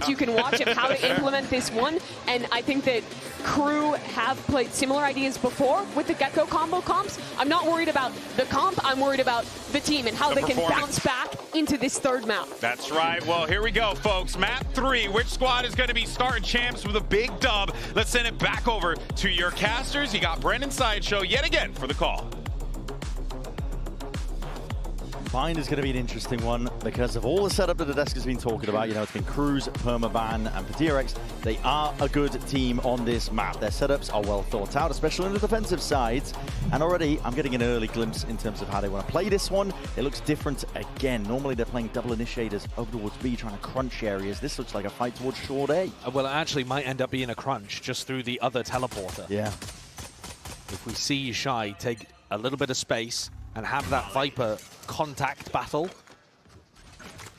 you can watch of how to implement this one. And I think that Kru have played similar ideas before with the Gecko combo comps. I'm not worried about the comp, I'm worried about the team and how they can bounce back into this third map. That's right. Well, here we go, folks. Map 3. Which squad is going to be starting champs with a big dub? Let's send it back over to your casters. You got Brendan Sideshow yet again for the call. Bind is going to be an interesting one because of all the setup that the desk has been talking about. You know, it's been Kru's, Permaban, and for DRX, they are a good team on this map. Their setups are well thought out, especially on the defensive sides. And already, I'm getting an early glimpse in terms of how they want to play this one. It looks different again. Normally, they're playing double initiators over towards B, trying to crunch areas. This looks like a fight towards short A. Well, it actually might end up being a crunch just through the other teleporter. Yeah. If we see Shy take a little bit of space and have that Viper contact battle.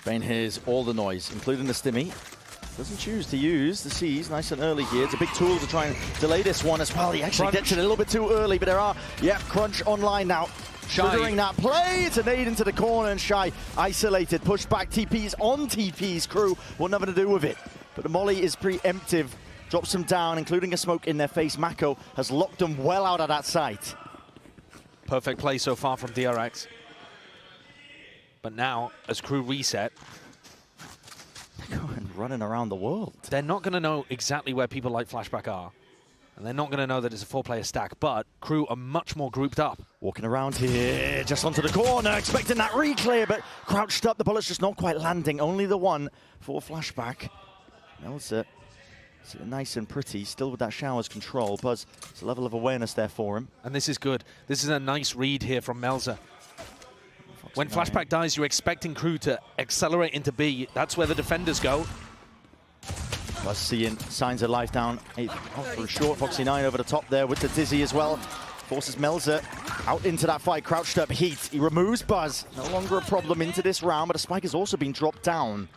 Bane hears all the noise, including the stimmy. Doesn't choose to use the C's nice and early here. It's a big tool to try and delay this one as well. He actually gets it a little bit too early, but there are, crunch online now. Triggering that play, it's a nade into the corner and Shy isolated, pushed back, TPs on TPs. Kru want nothing to do with it. But the molly is preemptive, drops them down, including a smoke in their face. Mako has locked them well out of that site. Perfect play so far from DRX. But now, as Kru reset, they're going running around the world. They're not going to know exactly where people like Flashback are. And they're not going to know that it's a 4-player stack, but Kru are much more grouped up. Walking around here, just onto the corner, expecting that re-clear, but crouched up, the bullet's just not quite landing. Only the one for Flashback. Melzer, nice and pretty, still with that shower's control. Buzz, it's a level of awareness there for him. And this is good. This is a nice read here from Melzer. When Flashback dies, you're expecting Kru to accelerate into B. That's where the defenders go. Buzz seeing signs of life down. For a short, Foxy9 over the top there with the Dizzy as well. Forces Melzer out into that fight, crouched up Heat. He removes Buzz. No longer a problem into this round, but a spike has also been dropped down.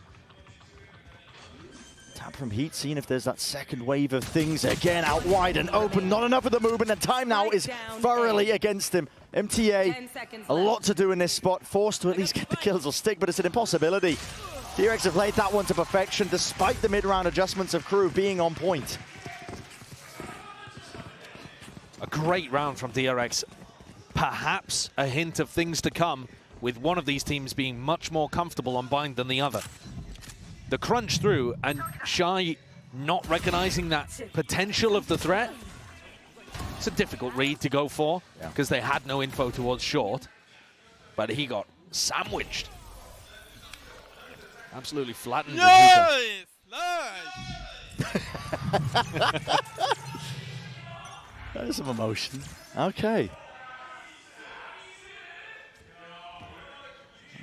Tap from Heat, seeing if there's that second wave of things. Again, out wide and open. Not enough of the movement, and time now is thoroughly against him. MTA, a lot to do in this spot. Forced to at least get the kills or stick, but it's an impossibility. DRX have played that one to perfection, despite the mid-round adjustments of Kru being on point. A great round from DRX. Perhaps a hint of things to come, with one of these teams being much more comfortable on Bind than the other. The crunch through, and Shy not recognizing that potential of the threat. It's a difficult read to go for, because they had no info towards short, but he got sandwiched. Absolutely flattened. Nice! There's some emotion. Okay.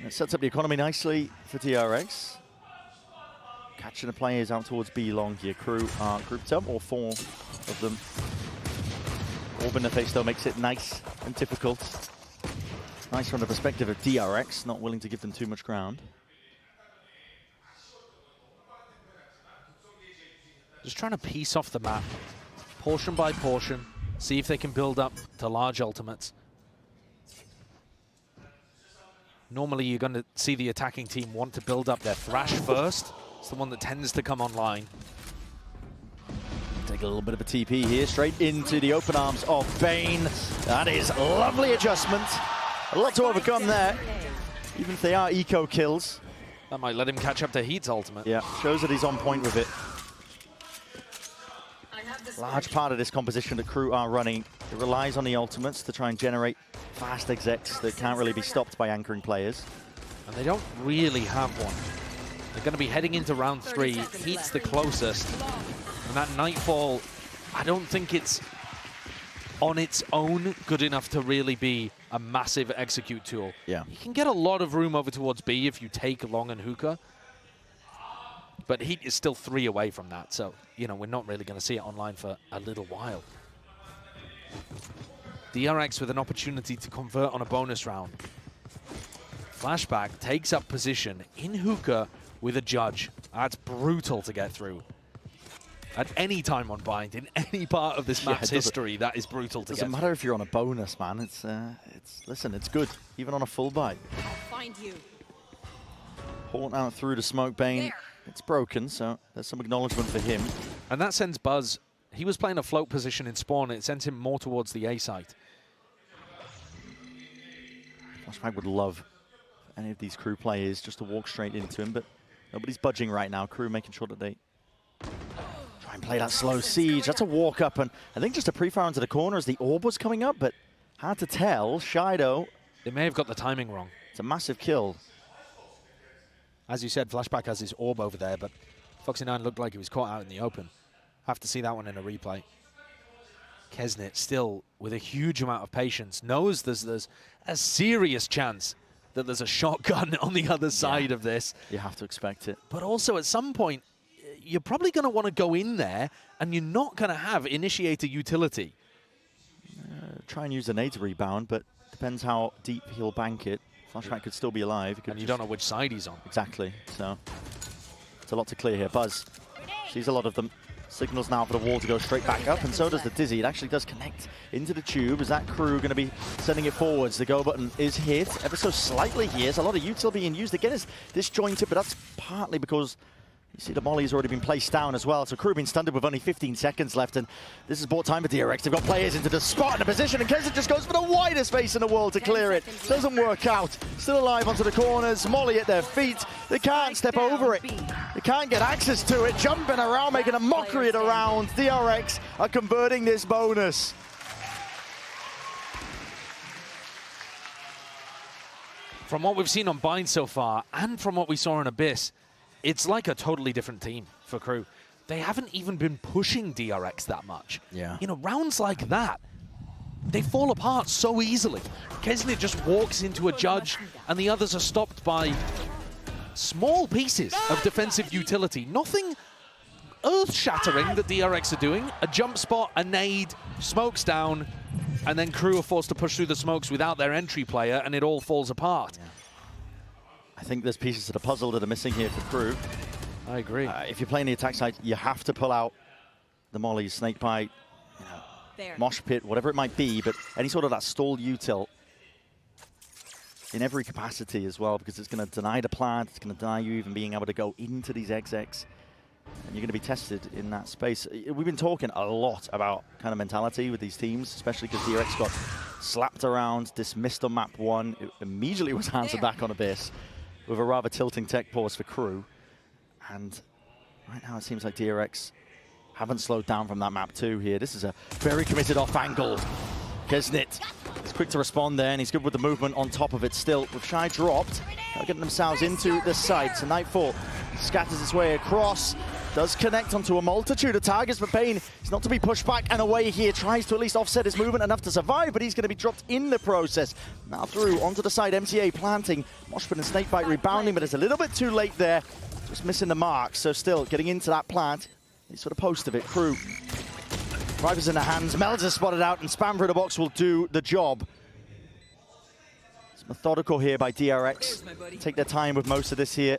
It sets up the economy nicely for DRX. Catching the players out towards B long here. Kru are grouped up, all 4 of them. Orb in the face though makes it nice and difficult. Nice from the perspective of DRX, not willing to give them too much ground. Just trying to piece off the map, portion by portion, see if they can build up to large ultimates. Normally you're going to see the attacking team want to build up their Thrash first. It's the one that tends to come online. Take a little bit of a TP here, straight into the open arms of Bane. That is a lovely adjustment. A lot to overcome there, even if they are eco kills. That might let him catch up to Heat's ultimate. Yeah, shows that he's on point with it. Large part of this composition that Kru are running, it relies on the ultimates to try and generate fast execs that can't really be stopped by anchoring players. And they don't really have one. They're going to be heading into round 3. Heat's the closest. And that Nightfall, I don't think it's on its own good enough to really be a massive execute tool. Yeah. You can get a lot of room over towards B if you take Long and Hookah. But Heat is still 3 away from that, so, you know, we're not really going to see it online for a little while. DRX with an opportunity to convert on a bonus round. Flashback takes up position in Hookah with a Judge. That's brutal to get through. At any time on Bind, in any part of this map's history, that is brutal to get through. Doesn't matter if you're on a bonus, man. Listen, it's good, even on a full buy. I'll find you. Pulling out through the smoke, Bane. It's broken, so there's some acknowledgement for him. And that sends Buzz, he was playing a float position in spawn, it sent him more towards the A site. Flashback would love any of these Kru players just to walk straight into him, but nobody's budging right now. Kru making sure that they try and play that slow siege. That's a walk up, and I think just a pre-fire into the corner as the orb was coming up, but hard to tell. Shido. They may have got the timing wrong. It's a massive kill. As you said, Flashback has his orb over there, but Foxy9 looked like he was caught out in the open. Have to see that one in a replay. Kesnit still with a huge amount of patience, knows there's a serious chance that there's a shotgun on the other side of this. You have to expect it. But also at some point, you're probably going to want to go in there and you're not going to have initiator utility. Try and use a nade to rebound, but depends how deep he'll bank it. Flashback could still be alive. And you don't know which side he's on. Exactly. So it's a lot to clear here. Buzz sees a lot of them. Signals now for the wall to go straight back up, and so does the Dizzy. It actually does connect into the tube. Is that Kru going to be sending it forwards? The go button is hit ever so slightly here. There's a lot of util being used. Again, it's disjointed, but that's partly because you see the molly's already been placed down as well. So Kru being stunned with only 15 seconds left, and this has bought time for DRX. They've got players into the spot and a position, and Kesnit just goes for the widest space in the world to clear it. Doesn't work out. Still alive onto the corners. Molly at their feet. They can't step over it. They can't get access to it. Jumping around, making a mockery of the round. DRX are converting this bonus. From what we've seen on Bind so far, and from what we saw in Abyss, it's like a totally different team for Kru. They haven't even been pushing DRX that much. Yeah. You know, rounds like that, they fall apart so easily. Kesnit just walks into a judge, and the others are stopped by small pieces of defensive utility. Nothing earth-shattering that DRX are doing. A jump spot, a nade, smokes down, and then Kru are forced to push through the smokes without their entry player, and it all falls apart. Yeah. I think there's pieces of the puzzle that are missing here for Kru. I agree. If you're playing the attack side, you have to pull out the mollies, snake bite, mosh pit, whatever it might be, but any sort of that stall util in every capacity as well, because it's going to deny the plant, it's going to deny you even being able to go into these XX, and you're going to be tested in that space. We've been talking a lot about kind of mentality with these teams, especially because DRX got slapped around, dismissed on map 1, it immediately was answered back on Abyss with a rather tilting tech pause for Kru. And right now it seems like DRX haven't slowed down from that map 2 here. This is a very committed off angle. Kesnit is quick to respond there, and he's good with the movement on top of it still. With Shy dropped, they're getting themselves into the site. So Nightfall scatters his way across, does connect onto a multitude of targets, but Bane is not to be pushed back and away here. Tries to at least offset his movement enough to survive, but he's going to be dropped in the process. Now through onto the side, MTA planting, Moshpit and Snakebite rebounding, but it's a little bit too late there. Just missing the mark, so still getting into that plant. He's sort of post of it. Kru. Rifles in the hands, Melds is spotted out, and spam through the box will do the job. It's methodical here by DRX. Take their time with most of this here.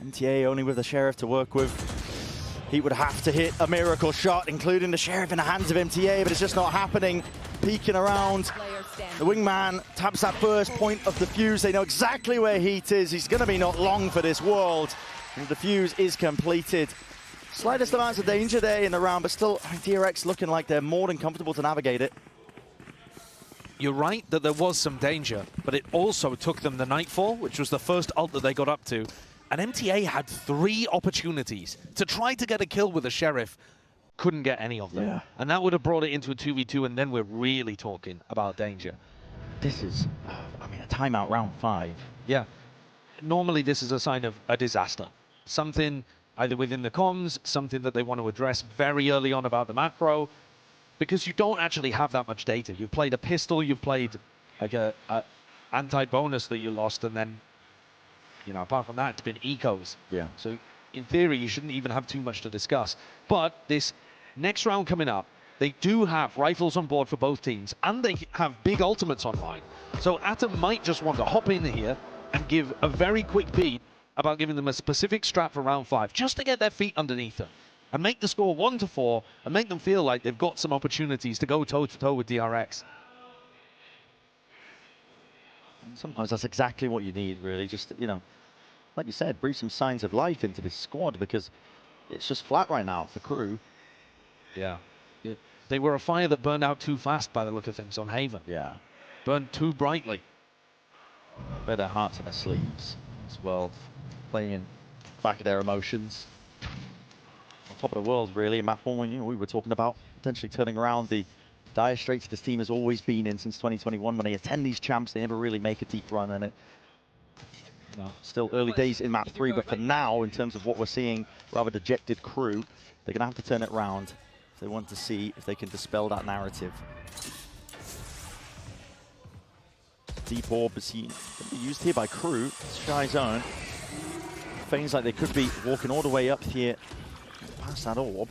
MTA only with the Sheriff to work with. He would have to hit a miracle shot, including the Sheriff in the hands of MTA, but it's just not happening. Peeking around. The wingman taps that first point of the fuse. They know exactly where Heat is. He's going to be not long for this world. And the fuse is completed. Slightest amounts of danger there in the round, but still DRX looking like they're more than comfortable to navigate it. You're right that there was some danger, but it also took them the Nightfall, which was the first ult that they got up to. And MTA had 3 opportunities to try to get a kill with the Sheriff. Couldn't get any of them. Yeah. And that would have brought it into a 2v2, and then we're really talking about danger. This is, I mean, a timeout round 5. Yeah. Normally this is a sign of a disaster. Something either within the comms, something that they want to address very early on about the macro, because you don't actually have that much data. You've played a pistol, you've played like a anti-bonus that you lost, and then, you know, apart from that, it's been ecos. Yeah. So in theory, you shouldn't even have too much to discuss. But this next round coming up, they do have rifles on board for both teams, and they have big ultimates online. So Atom might just want to hop in here and give a very quick beat about giving them a specific strat for round 5, just to get their feet underneath them and make the score 1-4 and make them feel like they've got some opportunities to go toe-to-toe with DRX. Sometimes that's exactly what you need, really. Just, you know, like you said, breathe some signs of life into this squad, because it's just flat right now for Kru. Yeah. They were a fire that burned out too fast by the look of things on Haven. Yeah. Burned too brightly. Wear their hearts on their sleeves as well, playing back of their emotions. On top of the world, really. Map 1, we were talking about potentially turning around the dire straits this team has always been in since 2021. When they attend these champs, they never really make a deep run in it. No, still early days in map 3, but for now, in terms of what we're seeing, rather dejected Kru, they're going to have to turn it around if they want to see if they can dispel that narrative. Deep orb is used here by Kru. Sky zone. Feels like they could be walking all the way up here past that orb.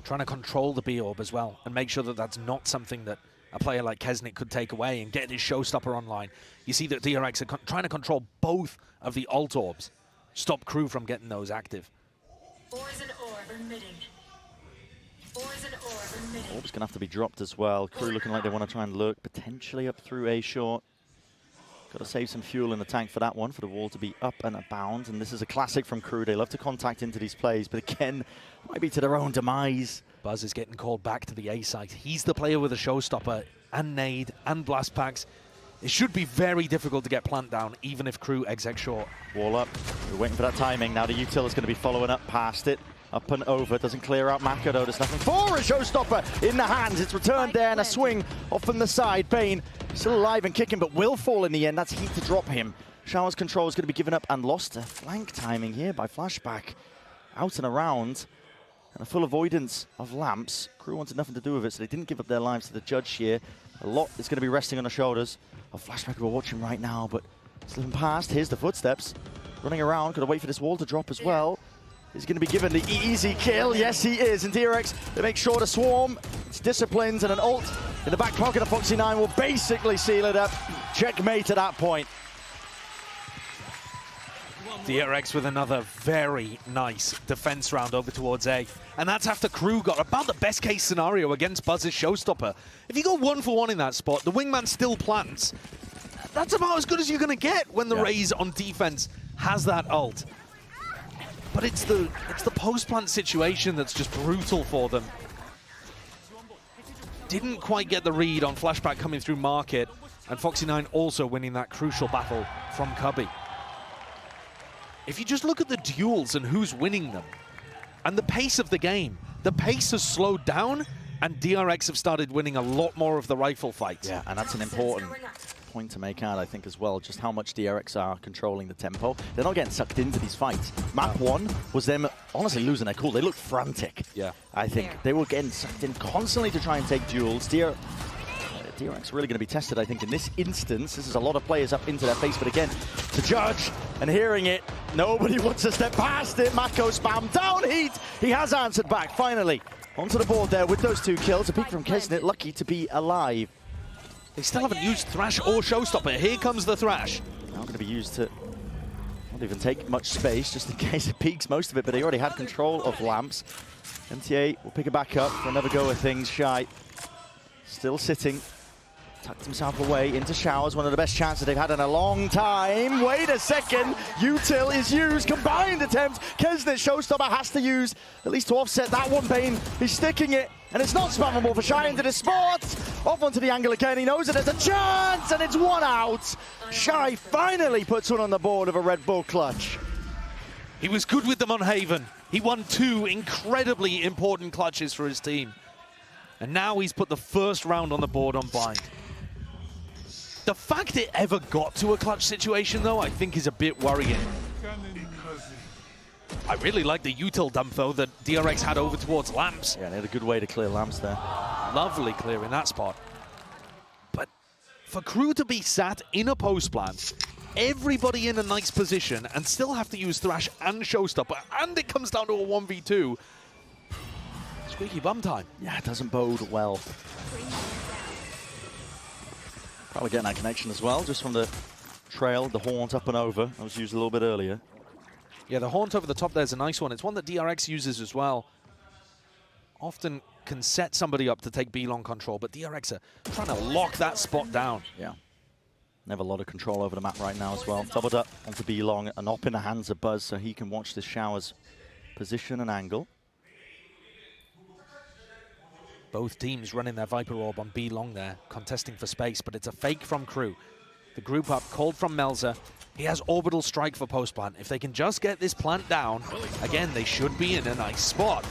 Trying to control the B orb as well and make sure that that's not something that a player like Kesnick could take away and get his showstopper online. You see that DRX are trying to control both of the alt orbs. Stop Kru from getting those active. Poison orb emitting. Poison orb emitting. Orb's going to have to be dropped as well. Kru looking like they want to try and lurk potentially up through A short. Got to save some fuel in the tank for that one, for the wall to be up and abound. And this is a classic from Kru. They love to contact into these plays, but again, might be to their own demise. Buzz is getting called back to the A site. He's the player with a showstopper and nade and blast packs. It should be very difficult to get plant down, even if Kru exec short. Wall up. We're waiting for that timing. Now the util is going to be following up past it. Up and over. Doesn't clear out Mako though. There's nothing for a showstopper in the hands. It's returned there and a swing off from the side. Bane still alive and kicking, but will fall in the end. That's heat to drop him. Shower's control is going to be given up and lost. A flank timing here by Flashback. Out and around. And a full avoidance of lamps. Kru wanted nothing to do with it, so they didn't give up their lives to the judge here. A lot is going to be resting on the shoulders of Flashback, who we're watching right now, but slipping past. Here's the footsteps. Running around, got to wait for this wall to drop as well. He's going to be given the easy kill. Yes, he is. And DRX, they make sure to swarm. It's disciplines and an ult in the back pocket of Foxy9 will basically seal it up. Checkmate at that point. DRX with another very nice defense round over towards A. And that's after Kru got about the best case scenario against Buzz's showstopper. If you go 1-for-1 in that spot, the wingman still plants. That's about as good as you're going to get when the Raze on defense has that ult. But it's the post-plant situation that's just brutal for them. Didn't quite get the read on Flashback coming through market, and Foxy9 also winning that crucial battle from Cubby. If you just look at the duels and who's winning them, and the pace of the game, the pace has slowed down, and DRX have started winning a lot more of the rifle fights. Yeah, and that's an important point to make out, I think, as well, just how much DRX are controlling the tempo. They're not getting sucked into these fights. Map 1 was them honestly losing their cool. They looked frantic. Yeah, I think. They were getting sucked in constantly to try and take duels. DRX really going to be tested, I think, in this instance. This is a lot of players up into their face, but again, to judge and hearing it, nobody wants to step past it. Mako spam down heat. He has answered back, finally. Onto the board there with those 2 kills. A peek from Kesnick, lucky to be alive. They still haven't used Thrash or Showstopper. Here comes the Thrash. Now going to be used to not even take much space, just in case it peaks most of it, but they already had control of lamps. MTA will pick it back up for another go of things. Shy still sitting. Tucked himself away into showers, one of the best chances they've had in a long time. Wait a second, util is used, combined attempt. Kesnick showstopper has to use, at least to offset that one. Bane, he's sticking it, and it's not spammable for Shy into the spot. Off onto the angle again, he knows that there's a chance, and it's 1 out. Shy finally puts one on the board of a Red Bull clutch. He was good with them on Haven. He won 2 incredibly important clutches for his team. And now he's put the first round on the board on Bind. The fact it ever got to a clutch situation, though, I think is a bit worrying. I really like the util dump, though, that DRX had over towards lamps. Yeah, they had a good way to clear lamps there. Lovely clear in that spot. But for Kru to be sat in a post plan, everybody in a nice position, and still have to use Thrash and Showstopper, and it comes down to a 1v2, squeaky bum time. Yeah, it doesn't bode well. Probably getting that connection as well, just from the trail, the haunt up and over. That was used a little bit earlier. Yeah, the haunt over the top there's a nice one. It's one that DRX uses as well. Often can set somebody up to take B-long control, but DRX are trying to lock that spot down. Yeah. They have a lot of control over the map right now as well. Doubled up onto B long, an op in the hands of Buzz so he can watch this Shower's position and angle. Both teams running their Viper Orb on B long there, contesting for space, but it's a fake from Kru. The group up called from Melzer. He has Orbital Strike for post plant. If they can just get this plant down, again, they should be in a nice spot.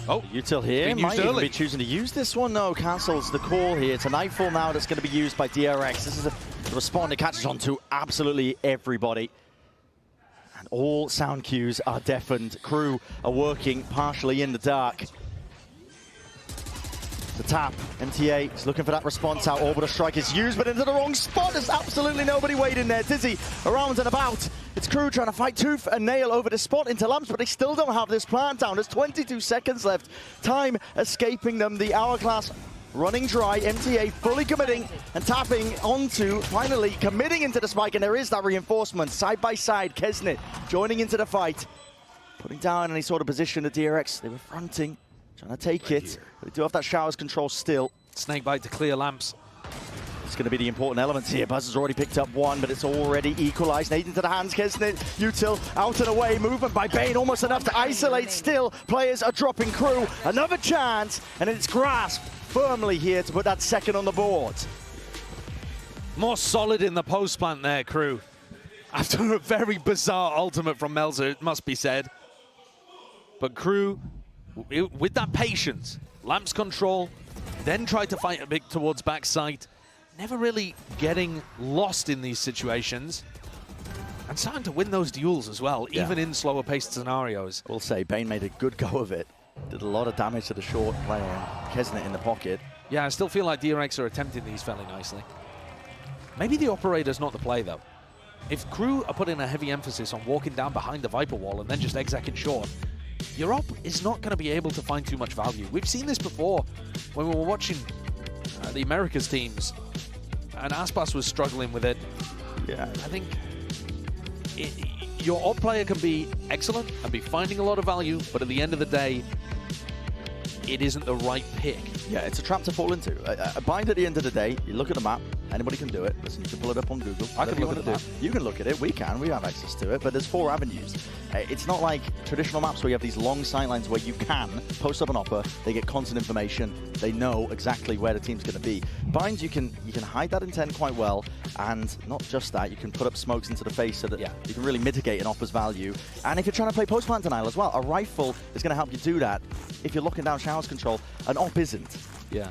Oh, Util here might even be choosing to use this one. No, cancels the call here. It's a Nightfall now that's going to be used by DRX. This is a respawn that catches on to absolutely everybody. And all sound cues are deafened. Kru are working partially in the dark. The tap, MTA is looking for that response out. Orbital Strike is used, but into the wrong spot. There's absolutely nobody waiting there. Dizzy around and about. It's Kru trying to fight tooth and nail over the spot into Lamps, but they still don't have this plant down. There's 22 seconds left. Time escaping them. The hourglass running dry. MTA fully committing and tapping onto, finally committing into the spike, and there is that reinforcement. Side by side, Kesnit joining into the fight. Putting down any sort of position at DRX. They were fronting. Trying to take it. They do have that Shower's control still. Snakebite to clear Lamps. It's going to be the important elements here. Buzz has already picked up one, but it's already equalized. Nade into the hands, Kesnit. Util out and away. Movement by Bane, almost enough to isolate. Still, players are dropping Kru. Another chance, and it's grasped firmly here to put that second on the board. More solid in the post plant there, Kru. After a very bizarre ultimate from Melzer, it must be said. But Kru, with that patience, Lamps control, then tried to fight a bit towards backside, never really getting lost in these situations, and starting to win those duels as well, even in slower paced scenarios. I will say, Bane made a good go of it. Did a lot of damage to the short player, and Kesnit in the pocket. Yeah, I still feel like DRX are attempting these fairly nicely. Maybe the operator's not the play though. If Kru are putting a heavy emphasis on walking down behind the Viper wall and then just execing short, your op is not going to be able to find too much value. We've seen this before when we were watching the Americas teams, and Aspas was struggling with it. Yeah, I think your op player can be excellent and be finding a lot of value, but at the end of the day, it isn't the right pick. Yeah, it's a trap to fall into. A bind at the end of the day, you look at the map, anybody can do it. Listen, you can pull it up on Google. I can look at the map. You can look at it, we have access to it, but there's 4 avenues. It's not like traditional maps where you have these long sightlines where you can post up an offer, they get constant information, they know exactly where the team's going to be. Binds, you can hide that intent quite well, and not just that, you can put up smokes into the face so that you can really mitigate an offer's value. And if you're trying to play post-plant denial as well, a rifle is going to help you do that. If you're locking down Shower's control, an op isn't. Yeah,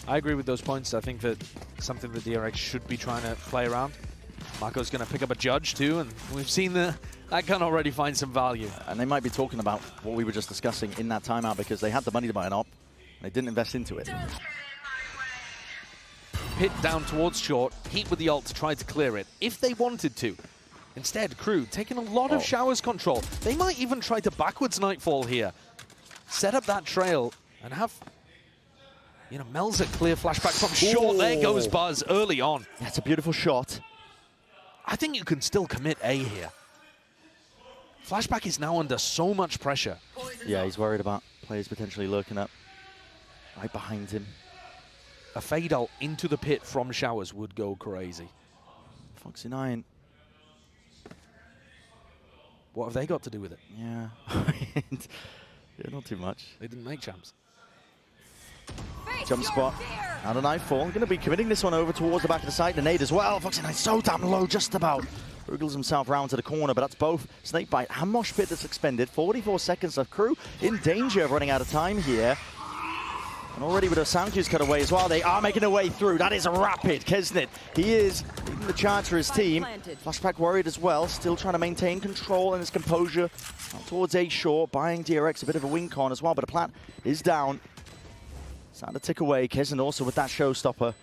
I agree with those points. I think that something that DRX should be trying to play around. Marco's going to pick up a judge too, and we've seen that can already find some value. And they might be talking about what we were just discussing in that timeout because they had the money to buy an op, and they didn't invest into it. Pit down towards short, Heat with the ult to try to clear it, if they wanted to. Instead, Kru taking a lot of Shower's control. They might even try to backwards Nightfall here. Set up that trail and have, you know, Melzer clear flashback from short. There goes Buzz early on. That's a beautiful shot. I think you can still commit A here. Flashback is now under so much pressure. Yeah, he's worried about players potentially lurking up right behind him. A fade ult into the pit from Showers would go crazy. Foxy9. What have they got to do with it? Yeah. Yeah, not too much. They didn't make champs. Jump spot. Out of Nightfall. Going to be committing this one over towards the back of the site. The nade as well. Foxy9 so damn low, just about. Wriggles himself round to the corner, but that's both Snakebite and Mosh Pit that's expended. 44 seconds of Kru in danger of running out of time here. And already with a sound cues cut away as well, they are making their way through. That is rapid. Kesnit, he is leading the charge for his team. Flashback worried as well, still trying to maintain control and his composure. Out towards A short, buying DRX a bit of a wink on as well, but a plant is down. Starting to tick away. Kesnit also with that showstopper.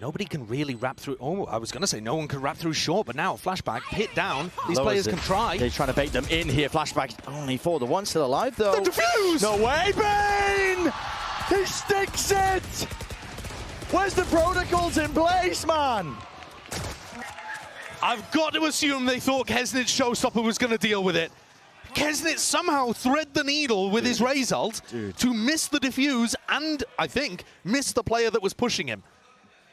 Nobody can really wrap through. Oh, I was going to say no one can wrap through short, but now Flashback hit down. These players can try. They're trying to bait them in here. Flashback only for the one still alive though. The defuse! No way, Bane! He sticks it! Where's the protocols in place, man? I've got to assume they thought Kesnit's showstopper was going to deal with it. Kesnit somehow thread the needle with his Raze ult to miss the defuse and, I think, miss the player that was pushing him.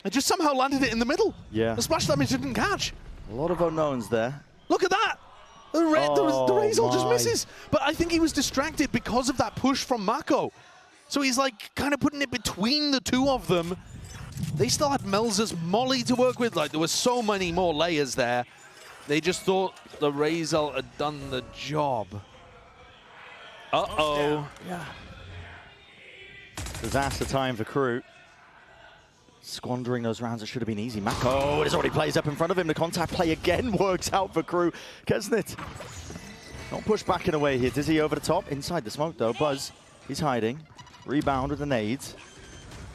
and just somehow landed it in the middle. Yeah. The splash damage didn't catch. A lot of unknowns there. Look at that. The Razor just my. misses. But I think he was distracted because of that push from Mako. So he's like kind of putting it between the two of them. They still had Melzer's molly to work with. Like, there were so many more layers there. They just thought the Razor had done the job. Uh-oh. Yeah. Disaster time for Kru. Squandering those rounds that should have been easy. Mako, it is already plays up in front of him. The contact play again works out for Kru. Kesnit. Not pushed back in a way here. Dizzy over the top. Inside the smoke though. Buzz, he's hiding. Rebound with the nades.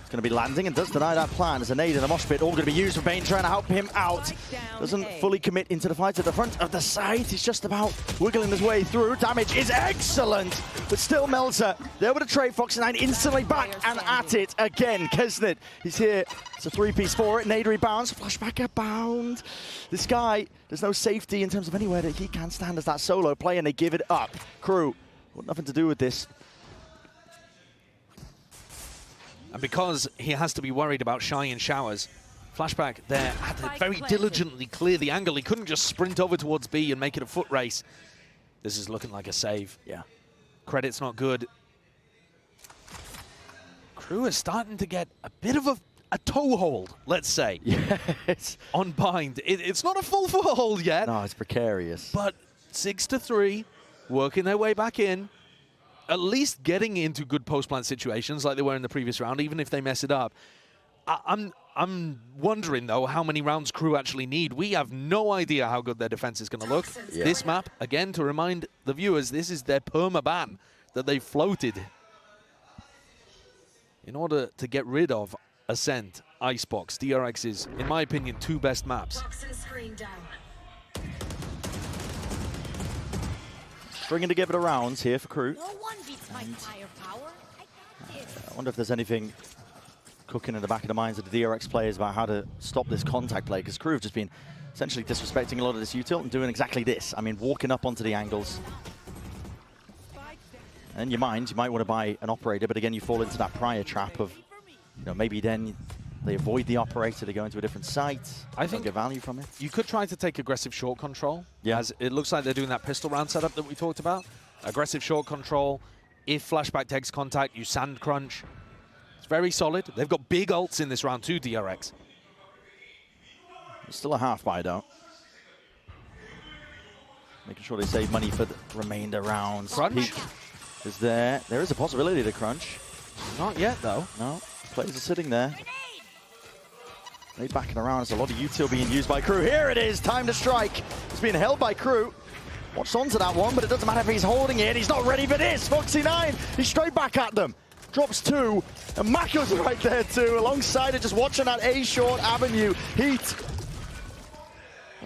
It's going to be landing and does deny that plan. As a nade and a mosh pit all going to be used for Bane, trying to help him out. Doesn't fully commit into the fight at the front of the site. He's just about wiggling his way through. Damage is excellent, but still Melzer there with a trade. Fox9 instantly back and at it again. Kesnit, he's here. It's a three-piece for it. Nade rebounds, flashback abound. This guy, there's no safety in terms of anywhere that he can stand as that solo play, and they give it up. Kru, got nothing to do with this. And because he has to be worried about Shy and Showers, Flashback there had to very diligently clear the angle. He couldn't just sprint over towards B and make it a foot race. This is looking like a save. Yeah. Credit's not good. Kru is starting to get a bit of a toehold, let's say, Yes. on Bind. It's not a full foothold yet. No, it's precarious. But 6-3, working their way back in. At least getting into good post-plant situations like they were in the previous round, even if they mess it up. I'm wondering, though, how many rounds Kru actually need. We have no idea how good their defense is going to look. Yeah. This map, again, to remind the viewers, this is their perma-ban that they floated in order to get rid of Ascent, Icebox, DRX's, in my opinion, two best maps. Stringing together the rounds here for Kru. No one beats my firepower. I wonder if there's anything cooking in the back of the minds of the DRX players about how to stop this contact play, because Kru have just been essentially disrespecting a lot of this util and doing exactly this. I mean, walking up onto the angles. And you might want to buy an operator, but again, you fall into that prior trap of, you know, maybe then they avoid the operator, they go into a different site. I think get value from it. You could try to take aggressive short control. Yeah. As it looks like they're doing that pistol round setup that we talked about. Aggressive short control. If Flashback takes contact, you sand crunch. It's very solid. They've got big ults in this round too, DRX. It's still a half buy though. Making sure they save money for the remainder rounds. Crunch? Peak is there. There is a possibility to crunch. Not yet though. No, players are sitting there. They backing around. There's a lot of util being used by Kru. Here it is, time to strike. It's being held by Kru. Watched onto that one, but it doesn't matter if he's holding it. He's not ready for this. Foxy9, he's straight back at them. Drops two, and Mako's right there too, alongside it, just watching that A short avenue. Heat.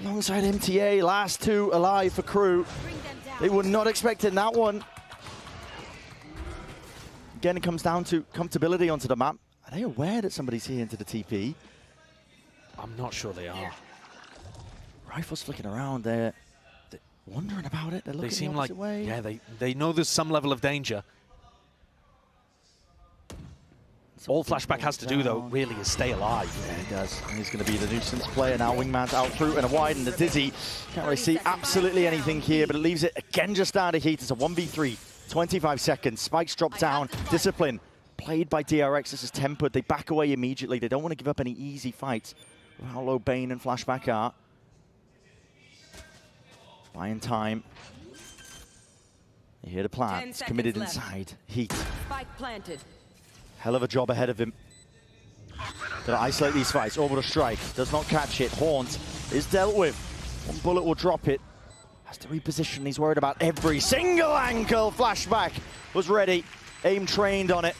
Alongside MTA, last two alive for Kru. They were not expecting that one. Again, it comes down to comfortability onto the map. Are they aware that somebody's here into the TP? I'm not sure they are. Rifles flicking around there. They're wondering about it. They're looking They seem the like, opposite way. yeah, they know there's some level of danger. All Flashback has to do, though, really is stay alive. Yeah, he does. And he's going to be the nuisance player now. Wingman's out through and wide, and the Dizzy can't really see absolutely anything here, but it leaves it again just out of heat. It's a 1v3, 25 seconds. Spikes drop down. Discipline played by DRX. This is tempered. They back away immediately. They don't want to give up any easy fights. How low Bane and Flashback are. Buying time. You hear the plan. It's committed inside. Heat. Spike planted. Hell of a job ahead of him. Gonna isolate these fights. Orbital strike. Does not catch it. Haunt is dealt with. One bullet will drop it. Has to reposition. He's worried about every single angle. Flashback was ready. Aim trained on it.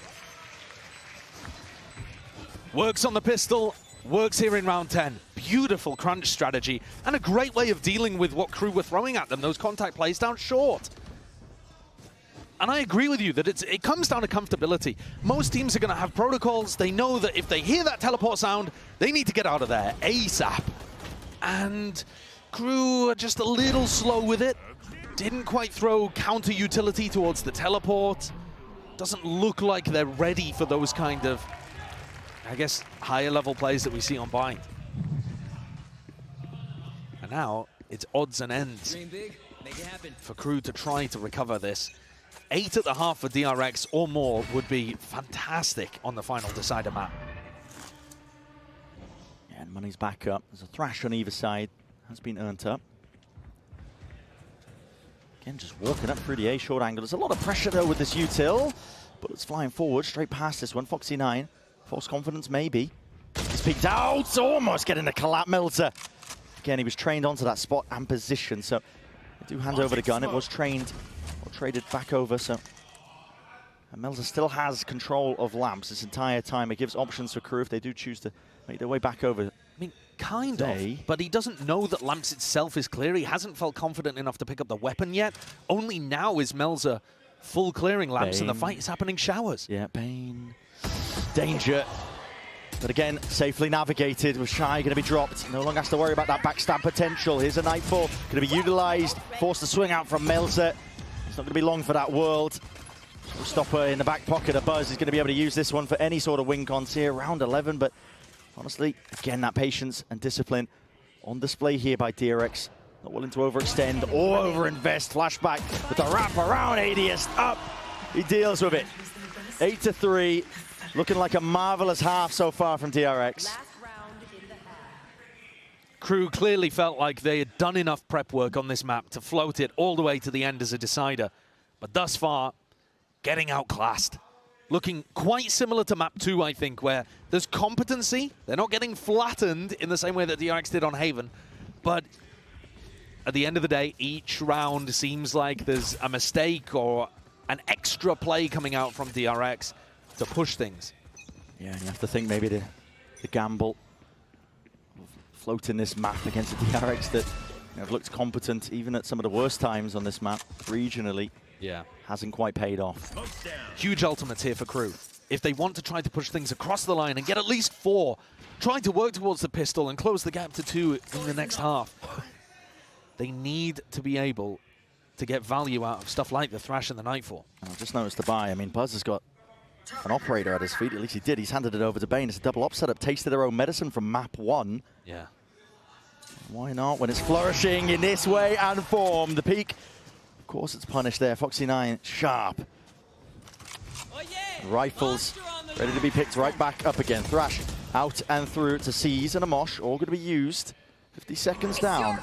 Works on the pistol. Works here in round 10. Beautiful crunch strategy. And a great way of dealing with what Kru were throwing at them. Those contact plays down short. And I agree with you that it comes down to comfortability. Most teams are going to have protocols. They know that if they hear that teleport sound, they need to get out of there ASAP. And Kru are just a little slow with it. Didn't quite throw counter utility towards the teleport. Doesn't look like they're ready for those kind of I guess, higher level plays that we see on Bind. And now it's odds and ends for Kru to try to recover this. 8 at the half for DRX or more would be fantastic on the final decider map. Yeah, and money's back up. There's a thrash on either side. Has been earned up. Again, just walking up through the A short angle. There's a lot of pressure though with this util. But it's flying forward, straight past this one. Foxy9, false confidence maybe. He's peeked out, almost getting the collapse Melter. Again, he was trained onto that spot and position, so they do hand over the gun. It was trained, or traded back over, so. And Melter still has control of lamps this entire time. It gives options for Kru if they do choose to make their way back over. I mean, kind of, but he doesn't know that lamps itself is clear. He hasn't felt confident enough to pick up the weapon yet. Only now is Melzer full clearing lamps, and the fight is happening showers. Yeah, Bane. Danger. But again, safely navigated with Shy going to be dropped. No longer has to worry about that backstab potential. Here's a Nightfall going to be utilized. Forced to swing out from Melzer. It's not going to be long for that world. Stopper in the back pocket of Buzz is going to be able to use this one for any sort of win cons here. Round 11, but honestly, again, that patience and discipline on display here by DRX. Not willing to overextend or overinvest. Flashback with the wrap around Adius up. He deals with it. 8-3. Looking like a marvelous half so far from DRX. Kru clearly felt like they had done enough prep work on this map to float it all the way to the end as a decider. But thus far, getting outclassed. Looking quite similar to map 2, I think, where there's competency. They're not getting flattened in the same way that DRX did on Haven. But at the end of the day, each round seems like there's a mistake or an extra play coming out from DRX to push things. Yeah, and you have to think maybe the gamble of floating this map against a DRX that have looked competent even at some of the worst times on this map regionally. Yeah. Hasn't quite paid off. Huge ultimates here for Kru. If they want to try to push things across the line and get at least 4, trying to work towards the pistol and close the gap to 2 in the next half, they need to be able to get value out of stuff like the Thrash and the Nightfall. I've just noticed the buy. I mean, Buzz has got an operator at his feet. At least he did. He's handed it over to Bane. It's a double op setup. Tasted their own medicine from map 1. Yeah. Why not when it's flourishing in this way and form? The peak, of course, it's punished there. Foxy9, sharp. Rifles ready to be picked right back up again. Thrash out and through to Seize and a Mosh. All going to be used. 50 seconds down.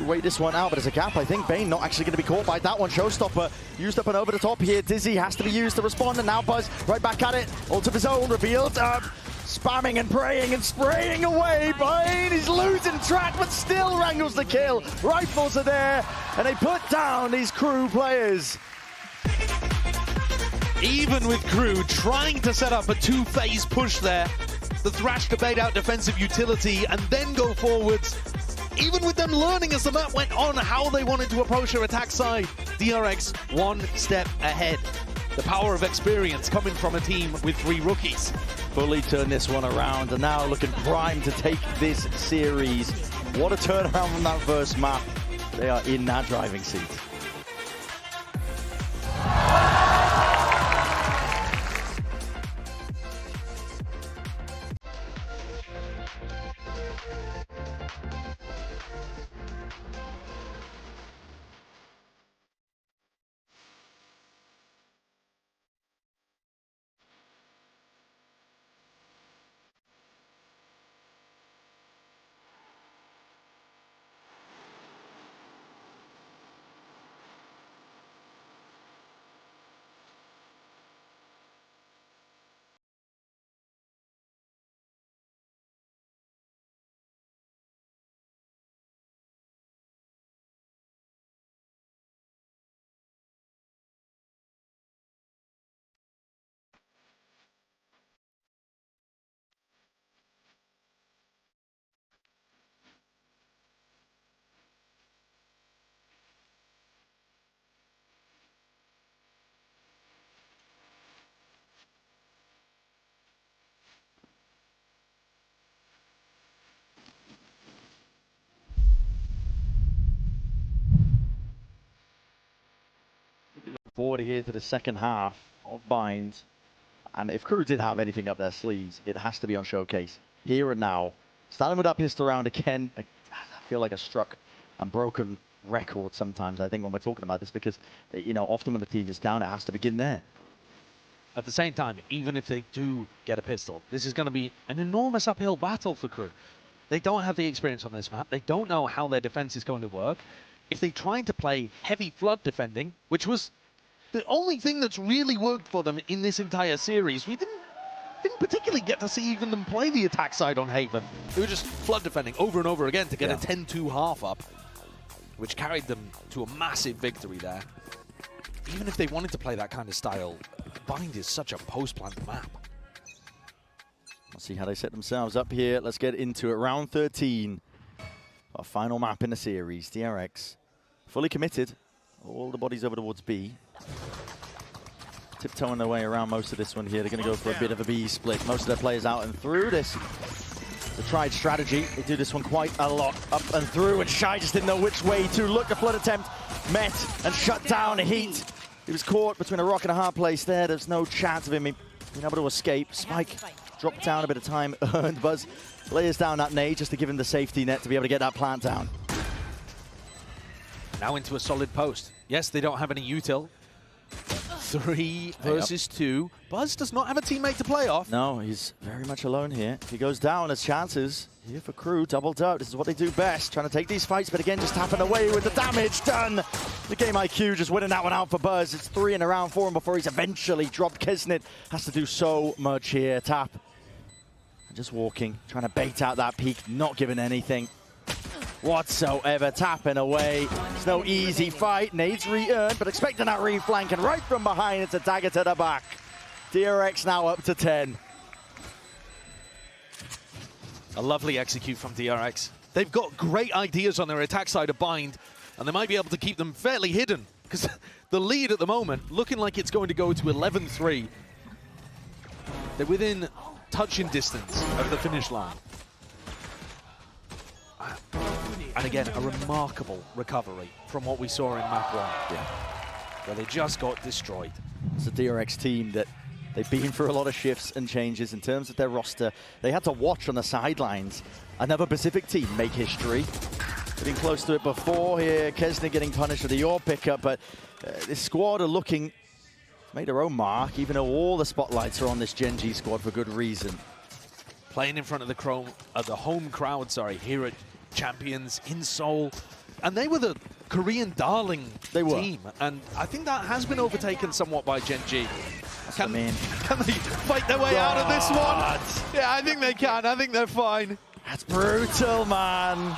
Wait this one out, but there's a gap. I think Bane not actually going to be caught by that one. Showstopper used up and over the top here. Dizzy has to be used to respond, and now Buzz right back at it. Ult of his own revealed. Spamming and praying and spraying away. Bane is losing track, but still wrangles the kill. Rifles are there, and they put down these Kru players. Even with Kru trying to set up a 2-phase push there, the Thrash to bait out defensive utility and then go forwards. Even with them learning as the map went on how they wanted to approach their attack side, DRX 1 step ahead. The power of experience coming from a team with 3 rookies. Fully turned this one around and now looking primed to take this series. What a turnaround from that first map. They are in that driving seat. Forward here to the second half of Bind. And if Kru did have anything up their sleeves, it has to be on Showcase. Here and now. Starting with that pistol round again, I feel like a struck and broken record sometimes, I think, when we're talking about this, because, you know, often when the team is down, it has to begin there. At the same time, even if they do get a pistol, this is going to be an enormous uphill battle for Kru. They don't have the experience on this map. They don't know how their defense is going to work. If they try to play heavy flood defending, which was the only thing that's really worked for them in this entire series, we didn't particularly get to see even them play the attack side on Haven. They were just flood defending over and over again to get a 10-2 half up, which carried them to a massive victory there. Even if they wanted to play that kind of style, Bind is such a post-plant map. Let's see how they set themselves up here. Let's get into it. Round 13. Our final map in the series. DRX fully committed. All the bodies over towards B. Tiptoeing their way around most of this one here. They're going to go for a bit of a B split. Most of their players out and through this. The tried strategy. They do this one quite a lot. Up and through, and Shy just didn't know which way to look. The flood attempt met and shut down Heat. He was caught between a rock and a hard place there. There's no chance of him being able to escape. Spike dropped down, a bit of time earned. Buzz layers down that nade just to give him the safety net to be able to get that plant down. Now into a solid post. Yes, they don't have any util. 3 versus 2. Buzz does not have a teammate to play off. No, he's very much alone here. If he goes down, there's chances. Here for Kru, doubled up. This is what they do best, trying to take these fights, but again, just tapping away with the damage done. The game IQ just winning that one out for Buzz. It's 3 in a round for him before he's eventually dropped. Kisnet has to do so much here. Tap. Just walking, trying to bait out that peak, not giving anything whatsoever, tapping away. It's no easy fight. Nades re-earned, but expecting that re-flank, and right from behind, it's a dagger to the back. DRX now up to 10. A lovely execute from DRX. They've got great ideas on their attack side of Bind, and they might be able to keep them fairly hidden, because the lead at the moment, looking like it's going to go to 11-3. They're within touching distance of the finish line. And again, a remarkable recovery from what we saw in map 1, where they just got destroyed. It's a DRX team that they've been through a lot of shifts and changes in terms of their roster. They had to watch on the sidelines another Pacific team make history. They've been close to it before here. Kesner getting punished with the yaw pickup, but this squad are looking to make their own mark, even though all the spotlights are on this Gen G squad for good reason. Playing in front of the home crowd, here at Champions in Seoul, and they were the Korean darling team, and I think that has been overtaken somewhat by Gen G. Can they fight their way out of this one? Yeah, I think they can. I think they're fine. That's brutal, man.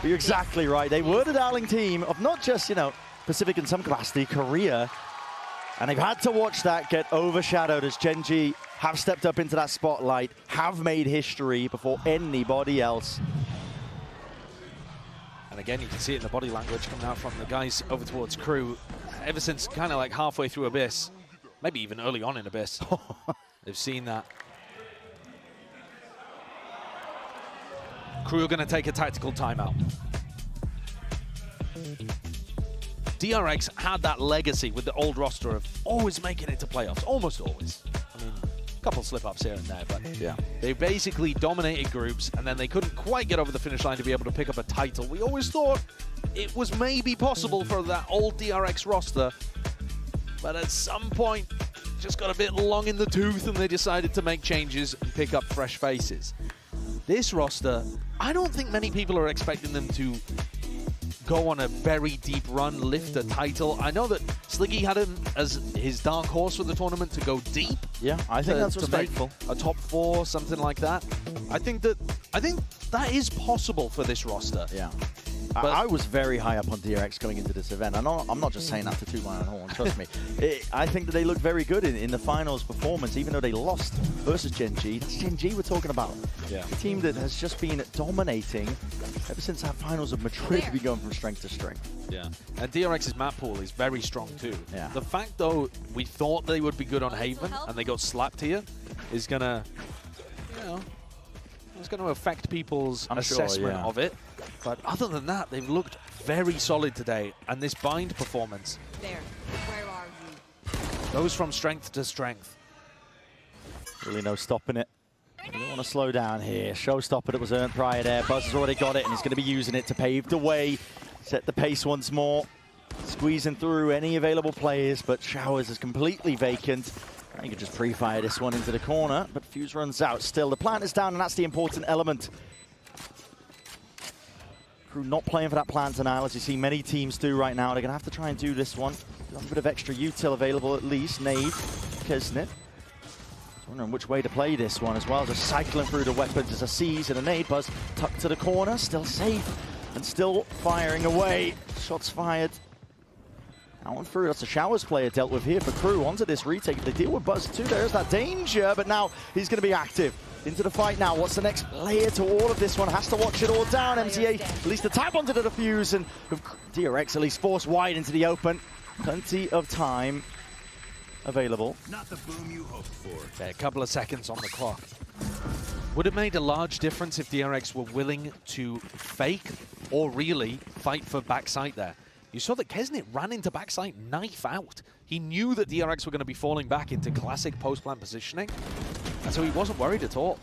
But you're exactly right. They were the darling team of not just, you know, Pacific in some capacity, Korea, and they've had to watch that get overshadowed as Gen G have stepped up into that spotlight, have made history before anybody else. And again, you can see it in the body language coming out from the guys over towards Kru. Ever since kind of like halfway through Abyss, maybe even early on in Abyss, they've seen that. Kru are going to take a tactical timeout. DRX had that legacy with the old roster of always making it to playoffs, almost always. I mean, a couple slip-ups here and there, but yeah, they basically dominated groups, and then they couldn't quite get over the finish line to be able to pick up a title. We always thought it was maybe possible for that old DRX roster, but at some point, just got a bit long in the tooth, and they decided to make changes and pick up fresh faces. This roster, I don't think many people are expecting them to go on a very deep run, lift a title. I know that Sliggy had him as his dark horse for the tournament to go deep. Yeah, I think that's respectful. A top 4, something like that. I think that is possible for this roster. Yeah. But I was very high up on DRX going into this event. I'm not just saying that to toot my own horn, trust me. I think that they look very good in the finals performance, even though they lost versus Gen G. That's Gen G we're talking about. Yeah. A team that has just been dominating ever since our finals of Madrid. We've been going from strength to strength. Yeah. And DRX's map pool is very strong too. Yeah. The fact, though, we thought they would be good on Haven and they got slapped here is going to, you know, it's going to affect people's assessment of it. But other than that, they've looked very solid today. And this Bind performance There. Where are you? goes from strength to strength. Really no stopping it. We don't want to slow down here. Showstopper that was earned prior there. Buzz has already got it, and he's going to be using it to pave the way. Set the pace once more. Squeezing through any available players, but Showers is completely vacant. You could just pre-fire this one into the corner, but Fuse runs out still. The plant is down, and that's the important element. Kru not playing for that plant denial, as you see many teams do right now. They're going to have to try and do this one. Got a bit of extra util available at least. Nade, Kesnit. Wondering which way to play this one as well. Just cycling through the weapons as a seize and a nade. Buzz tucked to the corner, still safe and still firing away. Shots fired. That one through. That's a Showers player dealt with here for Kru. Onto this retake. They deal with Buzz too. There's that danger, but now he's going to be active. Into the fight now. What's the next layer to all of this one? Has to watch it all down. MTA at least a tap onto the defuse, and DRX at least forced wide into the open. Plenty of time available. Not the boom you hoped for. A couple of seconds on the clock. Would have made a large difference if DRX were willing to fake or really fight for backside there. You saw that Kesnit ran into backside knife out. He knew that DRX were going to be falling back into classic post-plant positioning, and so he wasn't worried at all.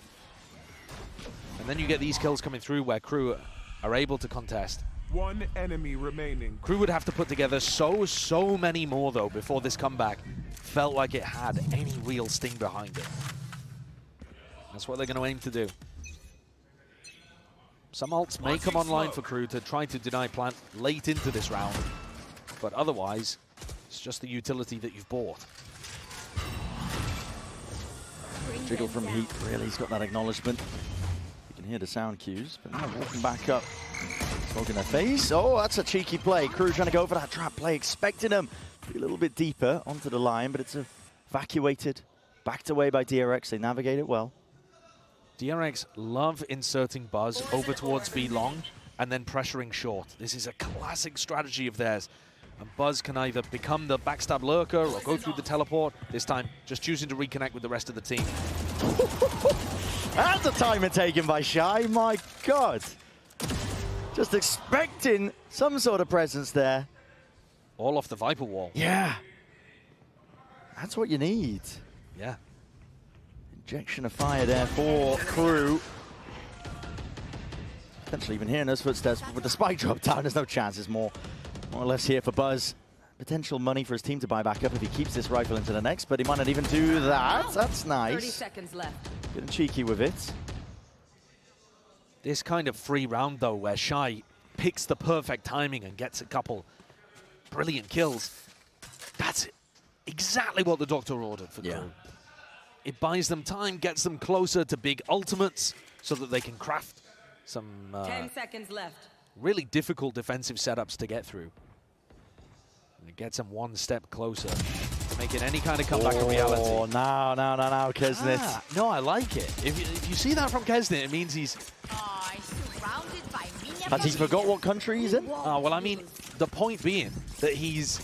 And then you get these kills coming through where Kru are able to contest. One enemy remaining. Kru would have to put together so many more, though, before this comeback felt like it had any real sting behind it. That's what they're going to aim to do. Some ults may come online for Kru to try to deny plant late into this round, but otherwise, it's just the utility that you've bought. Jiggle from Heat, really, he's got that acknowledgement. You can hear the sound cues, but now walking back up. Smoke in their face. Oh, that's a cheeky play. Kru trying to go for that trap play, expecting him to be a little bit deeper onto the line, but it's evacuated, backed away by DRX. They navigate it well. DRX love inserting Buzz over towards B long and then pressuring short. This is a classic strategy of theirs. And Buzz can either become the backstab lurker or go through the teleport. This time, just choosing to reconnect with the rest of the team. That's a timer taken by Shy. My God. Just expecting some sort of presence there. All off the Viper wall. Yeah. That's what you need. Yeah. Injection of fire there for Kru. Potentially even hearing those footsteps, but with the spike drop down, there's no chance. There's more or less here for Buzz. Potential money for his team to buy back up if he keeps this rifle into the next, but he might not even do that. That's nice. 30 seconds left. Getting cheeky with it. This kind of free round, though, where Shy picks the perfect timing and gets a couple brilliant kills, that's exactly what the Doctor ordered for Kru. It buys them time, gets them closer to big ultimates so that they can craft some 10 seconds left. really difficult defensive setups to get through. And it gets them one step closer to making any kind of comeback a reality. Oh, no, Kesnit. No, I like it. If you see that from Kesnit, it means he's... Surrounded by Has he forgot what country he's in? well, I mean, the point being that he's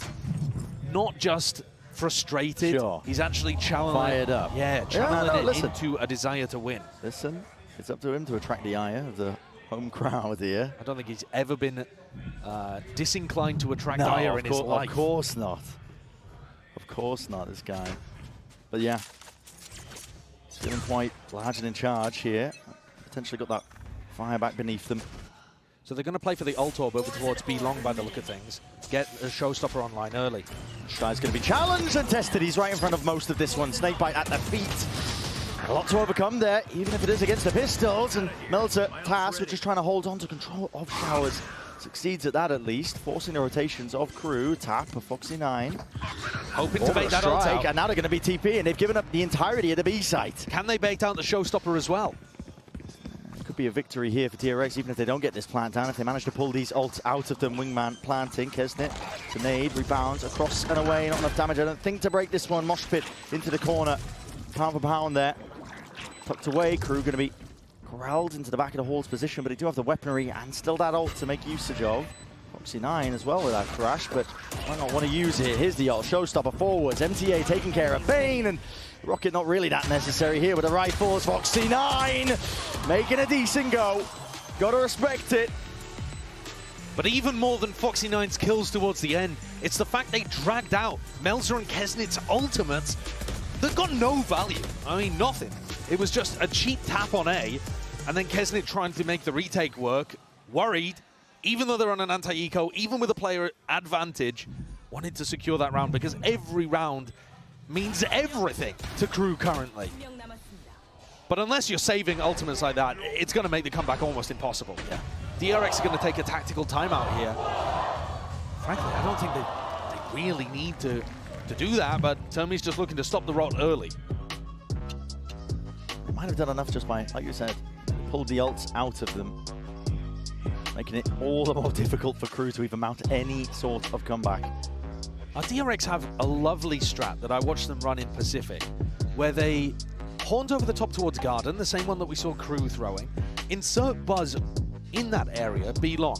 not just frustrated, he's actually channeling fired up. Yeah, channeling listen. into a desire to win. Listen, it's up to him to attract the ire of the home crowd here. I don't think he's ever been disinclined to attract ire in his life. Of course not. Of course not, this guy. But yeah, he's feeling quite large and in charge here. Potentially got that fire back beneath them. So they're going to play for the ult orb over towards B long by the look of things. Get a showstopper online early. Shy's going to be challenged and tested. He's right in front of most of this one. Snakebite at the feet. A lot to overcome there, even if it is against the pistols. And Melter, Task, which is trying to hold on to control of Showers. Succeeds at that at least, forcing the rotations of Kru. Tap for Foxy9. Hoping to bait that ult out. And now they're going to be TP, and they've given up the entirety of the B site. Can they bait out the showstopper as well? Could be a victory here for DRX, even if they don't get this plant down. If they manage to pull these ults out of them, Wingman planting. Kesnit to nade, rebounds across and away. Not enough damage, I don't think, to break this one. Mosh pit into the corner. Pound for pound there. Tucked away. Kru going to be corralled into the back of the Hall's position, but they do have the weaponry and still that ult to make usage of. Foxy9 as well with that crash, but might not want to use it. Here's the ult. Showstopper forwards. MTA taking care of Bane, and Rocket not really that necessary here with the rifles. Foxy9 making a decent go. Gotta respect it. But even more than Foxy9's kills towards the end, it's the fact they dragged out Melzer and Kesnit's ultimates that got no value. I mean, nothing. It was just a cheap tap on A, and then Kesnit trying to make the retake work, worried, even though they're on an anti-eco, even with a player advantage, wanted to secure that round because every round means everything to Kru currently. But unless you're saving ultimates like that, it's going to make the comeback almost impossible. Yeah. DRX are going to take a tactical timeout here. Frankly, I don't think they really need to do that, but Tommy's just looking to stop the rot early. They might have done enough just by, like you said, pulled the ults out of them, making it all the more difficult for Kru to even mount any sort of comeback. DRX have a lovely strat that I watched them run in Pacific, where they haunt over the top towards Garden, the same one that we saw Kru throwing, insert Buzz in that area, B long,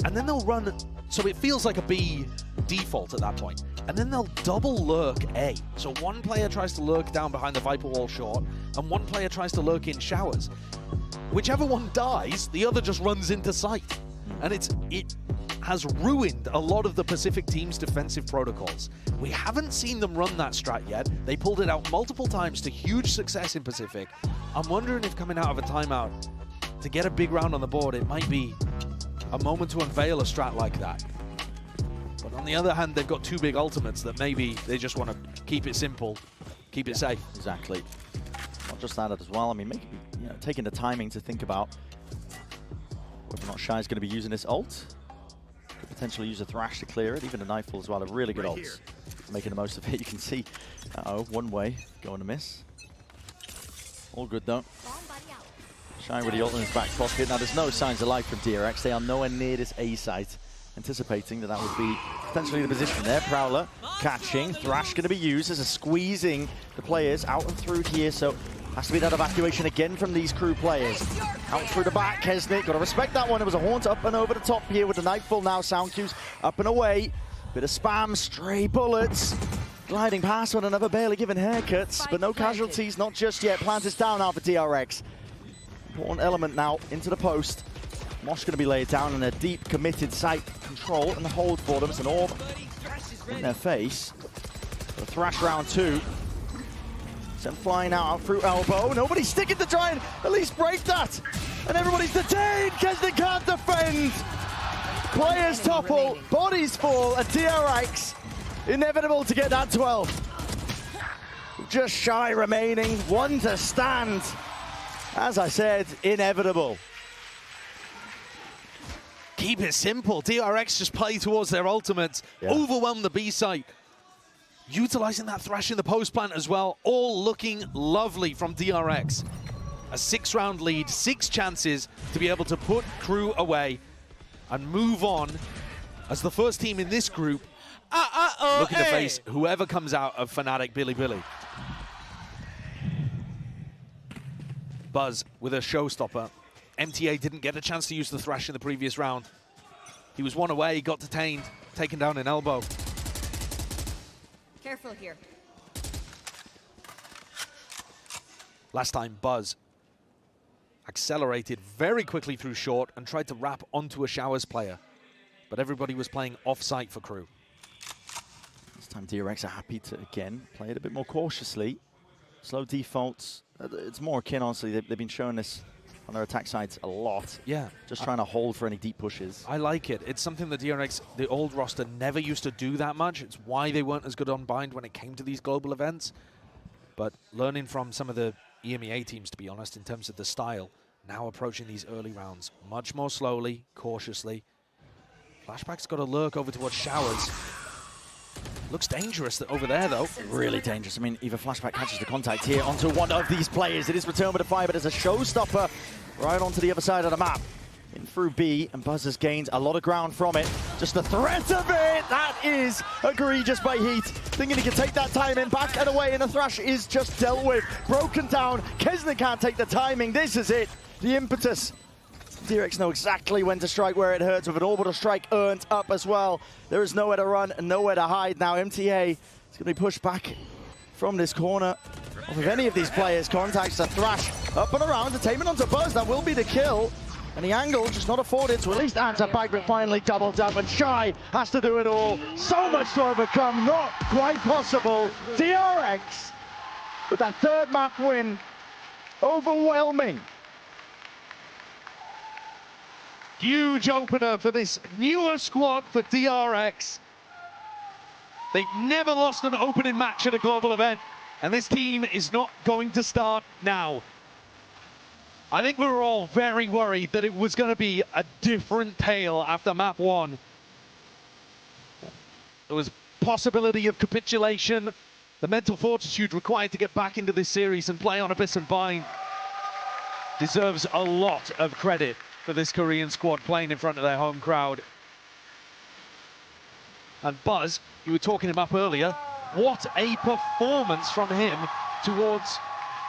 and then they'll run, so it feels like a B default at that point, and then they'll double lurk A. So one player tries to lurk down behind the Viper wall short, and one player tries to lurk in showers. Whichever one dies, the other just runs into sight. And it has ruined a lot of the Pacific team's defensive protocols. We haven't seen them run that strat yet. They pulled it out multiple times to huge success in Pacific. I'm wondering if coming out of a timeout to get a big round on the board, it might be a moment to unveil a strat like that. But on the other hand, they've got two big ultimates that maybe they just want to keep it simple, keep it safe. Exactly. Not just that as well. I mean, maybe, you know, taking the timing to think about whether or not Shy is going to be using this ult. Could potentially use a Thrash to clear it, even a Nightfall as well. A really good ults. Making the most of it. You can see, one way going to miss. All good though. Shy with the ult in his back pocket. Now there's no signs of life from DRX. They are nowhere near this A site, anticipating that would be potentially the position there. Prowler catching. Thrash going to be used as a squeezing the players out and through here. So has to be that evacuation again from these Kru players. Out through the back, Kesnit, got to respect that one. It was a haunt up and over the top here with the Nightfall now. Sound cues up and away. Bit of spam, stray bullets. Gliding past one another, barely giving haircuts, but no casualties, not just yet. Plant is down now for DRX. Important element now into the post. Mosh going to be laid down in a deep, committed site control and the hold for them. It's an orb in their face. A Thrash round 2. Sent flying out through elbow. Nobody sticking to try and at least break that. And everybody's detained because they can't defend. Players topple, bodies fall, and DRX inevitable to get that 12. Just Shy remaining, one to stand. As I said, inevitable. Keep it simple. DRX just play towards their ultimates, overwhelm the B site. Utilizing that Thrash in the post plant as well, all looking lovely from DRX. A 6-round lead, 6 chances to be able to put Kru away and move on as the first team in this group looking to face whoever comes out of Fnatic Billy. Buzz with a showstopper. MTA didn't get a chance to use the Thrash in the previous round. He was one away, got detained, taken down in elbow. Careful here. Last time, Buzz accelerated very quickly through short and tried to wrap onto a Showers player. But everybody was playing off-site for Kru. This time DRX are happy to, again, play it a bit more cautiously. Slow defaults. It's more akin, honestly. They've been showing this on their attack sides a lot. Yeah. Just trying to hold for any deep pushes. I like it. It's something that DRX, the old roster, never used to do that much. It's why they weren't as good on Bind when it came to these global events. But learning from some of the EMEA teams, to be honest, in terms of the style, now approaching these early rounds much more slowly, cautiously. Flashback's got to lurk over towards Showers. Looks dangerous over there, though. Really dangerous. I mean, either Flashback catches the contact here onto one of these players. It is returned with a fire, but there's a showstopper right onto the other side of the map. In through B, and Buzz has gained a lot of ground from it. Just the threat of it! That is egregious by Heat. Thinking he can take that timing back and away, and the Thrash is just dealt with. Broken down. Kesnit can't take the timing. This is it. The impetus. DRX know exactly when to strike where it hurts, with an orbital strike earned up as well. There is nowhere to run and nowhere to hide now. MTA is going to be pushed back from this corner. Off of any of these players, contacts the Thrash up and around. Detainment onto Buzz, that will be the kill. And the angle just not afforded to at least answer back, but finally doubled up, and Shy has to do it all. So much to overcome, not quite possible. DRX But that third map win, overwhelming. Huge opener for this newer squad for DRX. They've never lost an opening match at a global event, and this team is not going to start now. I think we were all very worried that it was going to be a different tale after map 1. There was possibility of capitulation, the mental fortitude required to get back into this series and play on Abyss and Bind deserves a lot of credit for this Korean squad playing in front of their home crowd. And Buzz, you were talking him up earlier, what a performance from him towards,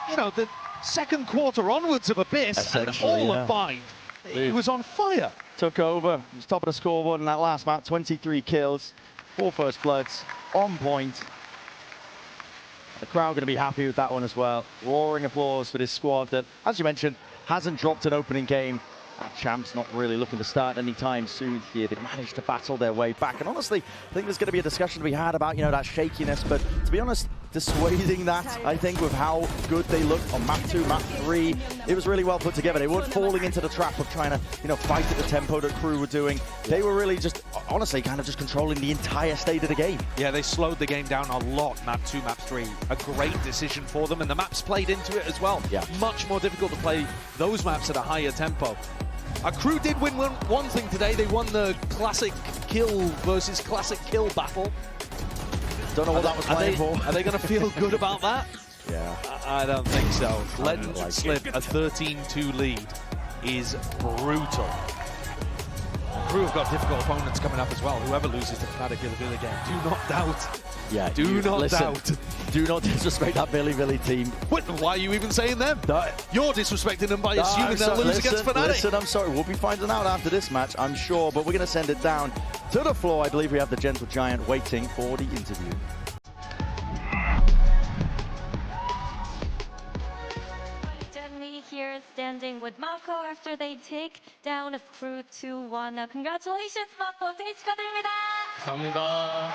you know, the second quarter onwards of Abyss and all of Bind. He was on fire. Took over, he was top of the scoreboard in that last map, 23 kills, 4 first bloods, on point. The crowd going to be happy with that one as well. Roaring applause for this squad that, as you mentioned, hasn't dropped an opening game. Champs not really looking to start anytime soon here. They've managed to battle their way back. And honestly, I think there's going to be a discussion to be had about, you know, that shakiness. But to be honest, dissuading that, I think, with how good they looked on map 2, map 3, it was really well put together. They weren't falling into the trap of trying to, you know, fight at the tempo that Kru were doing. They were really just, honestly, kind of just controlling the entire state of the game. Yeah, they slowed the game down a lot, map 2, map 3. A great decision for them, and the maps played into it as well. Yeah. Much more difficult to play those maps at a higher tempo. Kru did win one thing today. They won the classic kill versus classic kill battle. Don't know what that was playing for. Are they going to feel good about that? Yeah. I don't think so. Letting like slip a 13-2 lead is brutal. Kru have got difficult opponents coming up as well. Whoever loses to Fnatic Billy again, do not doubt. Yeah. Do not doubt. Do not disrespect that Billy team. What, why are you even saying them? No. You're disrespecting them by assuming they'll lose against Fnatic. Listen, I'm sorry. We'll be finding out after this match, I'm sure. But we're going to send it down to the floor. I believe we have the Gentle Giant waiting for the interview. Here standing with Mako after they take down a Kru 2-1. Congratulations, Mako. 생일 축하드립니다. 감사합니다.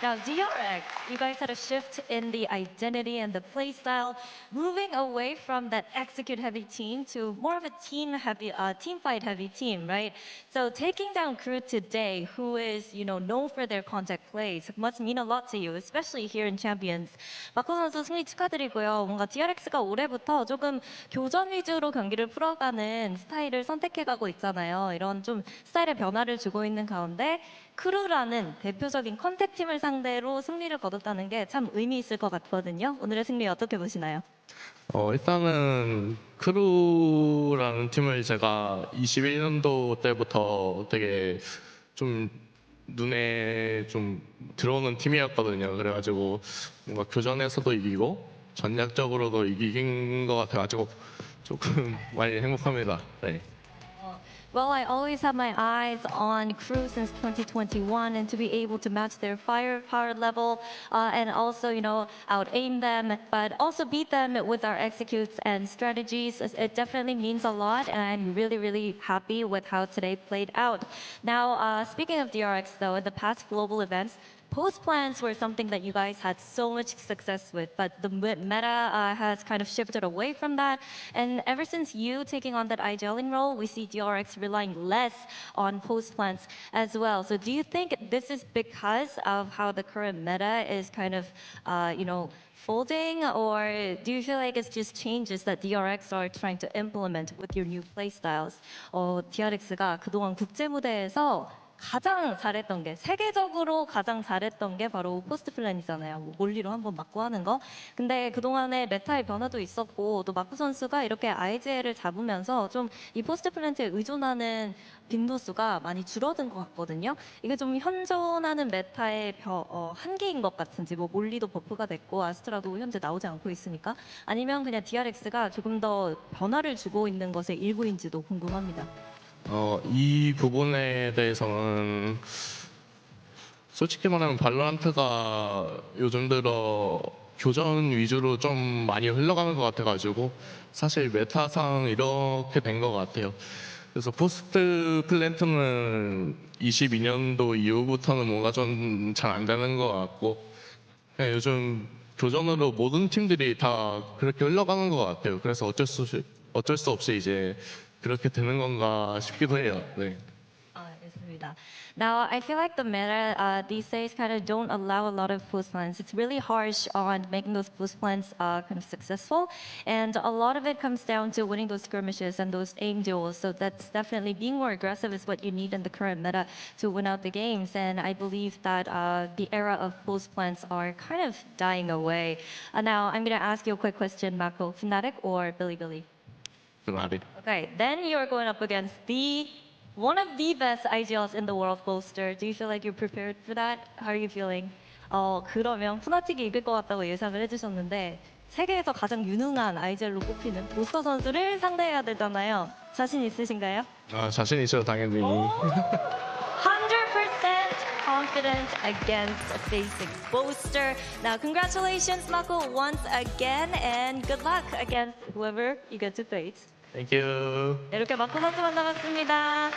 Now, DRX, you guys had a shift in the identity and the play style, moving away from that execute-heavy team to more of a team fight-heavy team, right? So taking down Kru today, who is, you know, known for their contact plays, must mean a lot to you, especially here in Champions. 마코 선수 승리 축하드리고요. 뭔가 DRX가 올해부터 조금 교전 위주로 경기를 풀어가는 스타일을 선택해가고 있잖아요. 이런 좀 스타일의 변화를 주고 있는 가운데 크루라는 대표적인 컨택팀을 상대로 승리를 거뒀다는 게 참 의미 있을 것 같거든요. 오늘의 승리 어떻게 보시나요? 일단은 크루라는 팀을 제가 21년도 때부터 되게 좀 눈에 좀 들어오는 팀이었거든요. 그래가지고 뭔가 교전에서도 이기고 전략적으로도 이긴 것 같아가지고 조금 많이 행복합니다. 네. Well, I always have my eyes on Kru since 2021, and to be able to match their firepower level and also, you know, out-aim them, but also beat them with our executes and strategies, it definitely means a lot, and I'm really, really happy with how today played out. Now, speaking of DRX, though, in the past global events, post plans were something that you guys had so much success with, but the meta has kind of shifted away from that. And ever since you taking on that IGLing role, we see DRX relying less on post plans as well. So do you think this is because of how the current meta is kind of, you know, folding, or do you feel like it's just changes that DRX are trying to implement with your new play styles? DRX가 그동안 국제 무대에서 가장 잘했던 게, 세계적으로 가장 잘했던 게 바로 포스트 플랜이잖아요. 뭐 몰리로 한번 맞고 하는 거. 근데 그동안에 메타의 변화도 있었고, 또 마크 선수가 이렇게 IGL을 잡으면서 좀 이 포스트 플랜트에 의존하는 빈도수가 많이 줄어든 것 같거든요. 이게 좀 현존하는 메타의 한계인 것 같은지, 뭐 몰리도 버프가 됐고 아스트라도 현재 나오지 않고 있으니까, 아니면 그냥 DRX가 조금 더 변화를 주고 있는 것의 일부인지도 궁금합니다. 이 부분에 대해서는 솔직히 말하면 발로란트가 요즘 들어 교전 위주로 좀 많이 흘러가는 것 같아가지고 사실 메타상 이렇게 된 것 같아요. 그래서 포스트 플랜트는 22년도 이후부터는 뭔가 좀 잘 안 되는 것 같고, 그냥 요즘 교전으로 모든 팀들이 다 그렇게 흘러가는 것 같아요. 그래서 어쩔 수 없이 이제 그렇게 되는 건가 싶기도 해요. 네. 있습니다. Now, I feel like the meta these days kind of don't allow a lot of post plans. It's really harsh on making those post plans kind of successful, and a lot of it comes down to winning those skirmishes and those aim duels. So that's definitely being more aggressive is what you need in the current meta to win out the games. And I believe that the era of post plans are kind of dying away. Now, I'm going to ask you a quick question, Mako. Fnatic or Bilibili? Fnatic. Okay, then you're going up against one of the best IGLs in the world, Bolster. Do you feel like you're prepared for that? How are you feeling? 그러면 푸나틱이 이길 것 같다고 예상을 해주셨는데 세계에서 가장 유능한 IGL로 꼽히는 보스터 선수를 상대해야 되잖아요. 자신 있으신가요? 자신 있어요, 당연히. 100% confident against facing Bolster. Now, congratulations, Mako, once again, and good luck against whoever you get to face. Thank you. 이렇게 마코 선수 만나봤습니다.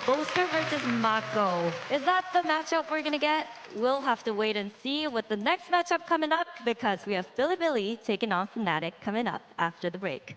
Bolster versus Mako. Is that the matchup we're gonna get? We'll have to wait and see with the next matchup coming up because we have Bilibili taking on Fnatic coming up after the break.